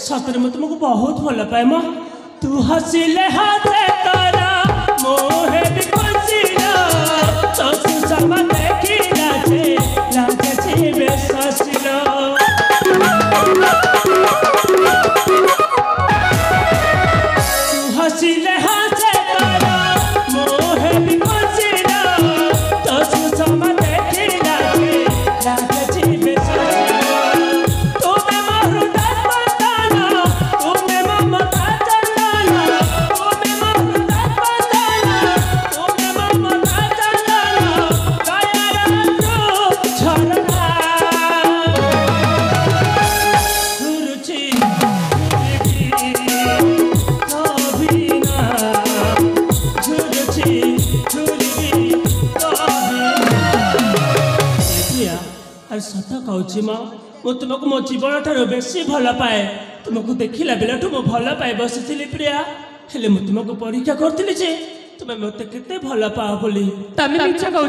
सतरे मैं तुमको बहुत भल पाए माँ तू हसिले हाथे तोरा मोहे भी खुशिला तो सुसमा देखी लागे छी बेससिला तू हसिले हाथे तोरा मोहे भी खुशिला तो सुसमा देखी लागे छी बेससिला तुम्हें मरुदा बताना तुम्हें ममता चलाना तुम्हें मरुदा बताना तुम्हें ममता चलाना काया तू झरना सुरुचि कभी ना सुरुचि अरे सत कहूँ माँ मु तुमको मो जीवन ठार बेसी भल पाए तुमको देखला बेलू मो भल पाए बसी प्रिया हेले मु तुमको परीक्षा करी तुम्हें मत के भल पाओ बोली तमें मिछ कहू।